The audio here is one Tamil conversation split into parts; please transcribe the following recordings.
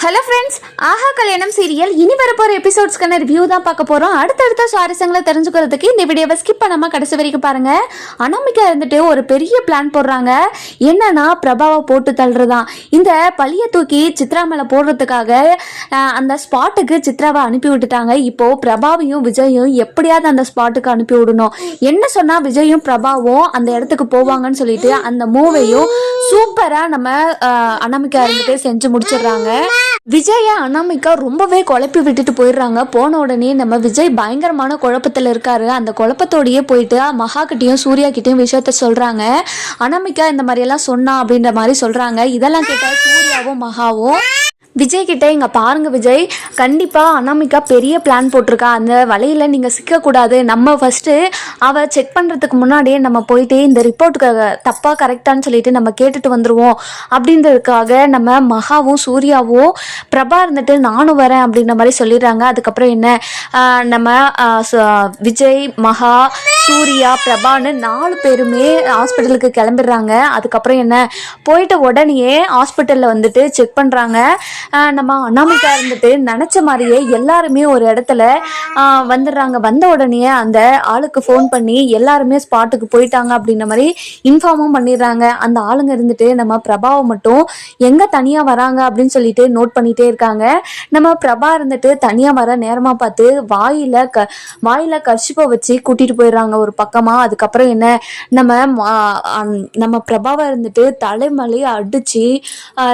ஹலோ ஃப்ரெண்ட்ஸ், ஆஹா கல்யாணம் சீரியல் இனி வரப்போகிற எபிசோட்ஸ்க்கான ரிவ்யூ தான் பார்க்க போகிறோம். அடுத்தடுத்த சுவாரஸ்யங்களை தெரிஞ்சுக்கிறதுக்கு இந்த வீடியோவை ஸ்கிப் பண்ணாமல் கடைசி வரைக்கும் பாருங்கள். அனாமிகா இருந்துட்டு ஒரு பெரிய பிளான் போடுறாங்க. என்னன்னா பிரபாவை போட்டு தள்ளுறதான். இந்த பழியை தூக்கி சித்ரா மேலே போடுறதுக்காக அந்த ஸ்பாட்டுக்கு சித்ராவை அனுப்பி விட்டுட்டாங்க. இப்போது பிரபாவையும் விஜயும் எப்படியாவது அந்த ஸ்பாட்டுக்கு அனுப்பி விடணும். என்ன சொன்னால் விஜயும் பிரபாவும் அந்த இடத்துக்கு போவாங்கன்னு சொல்லிட்டு அந்த மூவையும் சூப்பராக நம்ம அனாமிகா இருந்துட்டு செஞ்சு முடிச்சிடுறாங்க. விஜய அனாமிகா ரொம்பவே குழப்பி விட்டுட்டு போயிடுறாங்க. போன உடனே நம்ம விஜய் பயங்கரமான குழப்பத்தில் இருக்காரு. அந்த குழப்பத்தோடையே போயிட்டு மகா கிட்டையும் சூர்யா கிட்டையும் விஷயத்த சொல்றாங்க. அனாமிகா இந்த மாதிரி எல்லாம் சொன்னா அப்படின்ற மாதிரி சொல்றாங்க. இதெல்லாம் கேட்டா சூர்யாவும் மகாவும் விஜய் கிட்டே இங்கே பாருங்கள் விஜய், கண்டிப்பாக அனாமிகா பெரிய பிளான் போட்டிருக்கா. அந்த வலையில் நீங்கள் சிக்கக்கூடாது. நம்ம ஃபஸ்ட்டு அவள் செக் பண்ணுறதுக்கு முன்னாடியே நம்ம போயிட்டு இந்த ரிப்போர்ட்டுக்கு தப்பாக கரெக்டானு சொல்லிட்டு நம்ம கேட்டுட்டு வந்துடுவோம் அப்படின்றதுக்காக நம்ம மகாவும் சூர்யாவும் பிரபா இருந்துட்டு நானும் வரேன் அப்படின்ற மாதிரி சொல்லிடுறாங்க. அதுக்கப்புறம் என்ன நம்ம விஜய் மகா சூர்யா பிரபான்னு 4 பேருமே ஹாஸ்பிட்டலுக்கு கிளம்பிடுறாங்க. அதுக்கப்புறம் என்ன போயிட்டு உடனே ஹாஸ்பிட்டலில் வந்துட்டு செக் பண்ணுறாங்க. நம்ம அனாமிகா இருந்துட்டு நினச்ச மாதிரியே எல்லாருமே ஒரு இடத்துல வந்துடுறாங்க. வந்த உடனே அந்த ஆளுக்கு ஃபோன் பண்ணி எல்லாருமே ஸ்பாட்டுக்கு போயிட்டாங்க அப்படின்ற மாதிரி இன்ஃபார்மும் பண்ணிடுறாங்க. அந்த ஆளுங்க இருந்துட்டு நம்ம பிரபாவை மட்டும் எங்கே தனியாக வராங்க அப்படின்னு சொல்லிட்டு நோட் பண்ணிகிட்டே இருக்காங்க. நம்ம பிரபா இருந்துட்டு தனியாக வர நேரமாக பார்த்து வாயில கர்ச்சிப்பை வச்சு கூட்டிகிட்டு போயிடுறாங்க ஒரு பக்கமாக. அதுக்கப்புறம் என்ன நம்ம பிரபாவை இருந்துட்டு தலைமலை அடித்து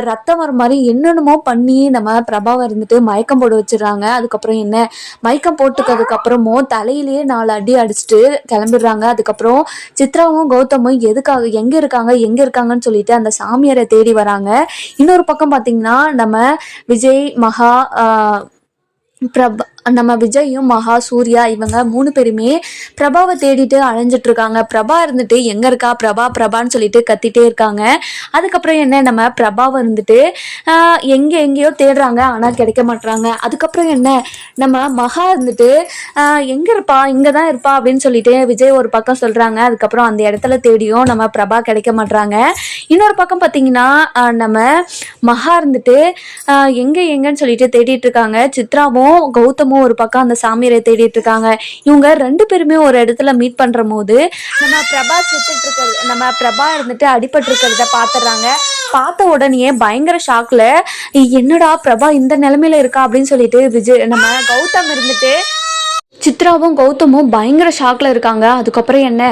ரத்தம் வர மாதிரி என்னென்னமோ பண்ணி நம்ம பிரபாவை இருந்துட்டு மயக்கம் போட வச்சிடறாங்க. அதுக்கப்புறம் என்ன மயக்கம் போட்டுக்கிறதுக்கு அப்புறமும் தலையிலேயே 4 அடி அடிச்சுட்டு கிளம்பிடுறாங்க. அதுக்கப்புறம் சித்ராவும் கௌதமும் எங்க இருக்காங்கன்னு சொல்லிட்டு அந்த சாமியாரை தேடி வராங்க. இன்னொரு பக்கம் பார்த்தீங்கன்னா நம்ம விஜய் மகா நம்ம விஜயும் மகா சூர்யா இவங்க 3 பேருமே பிரபாவை தேடிட்டு அலைஞ்சிட்டு இருக்காங்க. பிரபா இருந்துட்டு எங்க இருக்கா பிரபான்னு சொல்லிட்டு கத்திட்டே இருக்காங்க. அதுக்கப்புறம் என்ன நம்ம பிரபாவை இருந்துட்டு எங்கேயோ தேடுறாங்க, ஆனா கிடைக்க மாட்டாங்க. அதுக்கப்புறம் என்ன நம்ம மகா இருந்துட்டு எங்க இருப்பா இங்கதான் இருப்பா அப்படின்னு சொல்லிட்டு விஜய் ஒரு பக்கம் சொல்றாங்க. அதுக்கப்புறம் அந்த இடத்துல தேடியும் நம்ம பிரபா கிடைக்க மாட்டாங்க. இன்னொரு பக்கம் பார்த்தீங்கன்னா நம்ம மகா இருந்துட்டு எங்கன்னு சொல்லிட்டு தேடிட்டு இருக்காங்க. சித்ராவும் கௌதமும் ஒரு பக்கம் அந்த சாமியாரை தேடிட்டு இருக்காங்க. இவங்க 2 பேருமே ஒரு இடத்துல மீட் பண்ற போது நம்ம பிரபா இருந்துட்டு அடிபட்டு இருக்கிறத பாத்துறாங்க. பார்த்த உடனே பயங்கர ஷாக்ல என்னடா பிரபா இந்த நிலைமையில இருக்கா அப்படின்னு சொல்லிட்டு நம்ம கௌதம் இருந்துட்டு சித்ராவும் கௌதமும் பயங்கர ஷாக்கில் இருக்காங்க. அதுக்கப்புறம் என்ன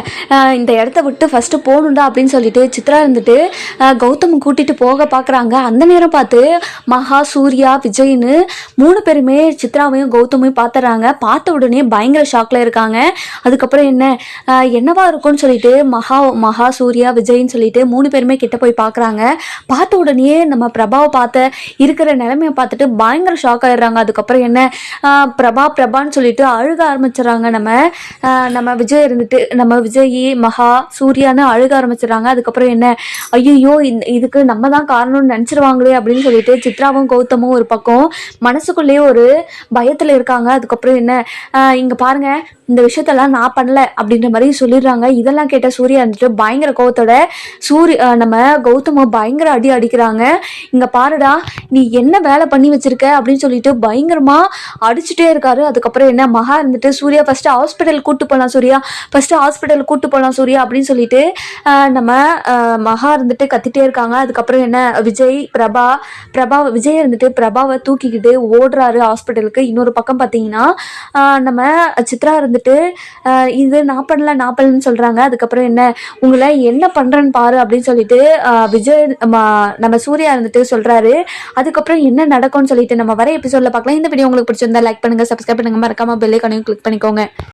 இந்த இடத்த விட்டு ஃபஸ்ட்டு போகணுண்டா அப்படின்னு சொல்லிட்டு சித்ரா இருந்துட்டு கௌதம் கூட்டிகிட்டு போக பார்க்குறாங்க. அந்த நேரம் பார்த்து மகா சூர்யா விஜய்னு 3 பேருமே சித்ராவையும் கௌதமையும் பார்த்துறாங்க. பார்த்த உடனே பயங்கர ஷாக்கில் இருக்காங்க. அதுக்கப்புறம் என்னவா இருக்கும்னு சொல்லிட்டு மகா சூர்யா விஜய்ன்னு சொல்லிட்டு 3 பேருமே கிட்ட போய் பார்க்குறாங்க. பார்த்த உடனே நம்ம பிரபாவை இருக்கிற நிலைமையை பார்த்துட்டு பயங்கர ஷாக் ஆயிடுறாங்க. அதுக்கப்புறம் என்ன பிரபான்னு சொல்லிட்டு அழுக ஆரம்பிச்சிடறாங்க. நம்ம விஜய் இருந்துட்டு நம்ம விஜய் மகா சூர்யான்னு அழுக ஆரம்பிச்சிடறாங்க. அதுக்கப்புறம் என்ன ஐயோ இதுக்கு நம்ம தான் காரணம்னு நினச்சிருவாங்களே அப்படின்னு சொல்லிட்டு சித்ராவும் கௌதமும் ஒரு பக்கம் மனசுக்குள்ளேயே ஒரு பயத்தில் இருக்காங்க. அதுக்கப்புறம் என்ன இங்கே பாருங்க இந்த விஷயத்தெல்லாம் நான் பண்ணல அப்படின்ற மாதிரி சொல்லிடுறாங்க. இதெல்லாம் கேட்ட சூர்யா இருந்துட்டு பயங்கர கோவத்தோட நம்ம கௌதம பயங்கர அடிக்கிறாங்க. இங்க பாருடா நீ என்ன வேலை பண்ணி வச்சிருக்க அப்படின்னு சொல்லிட்டு பயங்கரமா அடிச்சுட்டே இருக்காரு. அதுக்கப்புறம் என்ன மகா இருந்துட்டு சூர்யா ஃபர்ஸ்ட் ஹாஸ்பிட்டல் கூட்டு போகலாம் சூர்யா அப்படின்னு சொல்லிட்டு நம்ம மகா இருந்துட்டு கத்திட்டே இருக்காங்க. அதுக்கப்புறம் என்ன பிரபா விஜய் இருந்துட்டு பிரபாவை தூக்கிக்கிட்டு ஓடுறாரு ஹாஸ்பிட்டலுக்கு. இன்னொரு பக்கம் பார்த்தீங்கன்னா நம்ம சித்ரா இருந்துட்டு இது நான் பண்ணலன்னு சொல்றாங்க. அதுக்கப்புறம் உங்களை என்ன பண்றேன்னு பாரு அப்படின்னு சொல்லிட்டு விஜய் நம்ம சூர்யா இருந்துட்டு சொல்றாரு. அதுக்கப்புறம் என்ன நடக்கும்னு சொல்லிட்டு நம்ம வர எபிசோட்ல பார்க்கலாம். இந்த வீடியோ உங்களுக்கு பிடிச்சிருந்தா லைக் பண்ணுங்க, சப்ஸ்கிரைப் பண்ணுங்க, மறக்காம பெல் ஐகானையும் கிளிக் பண்ணிக்கோங்க.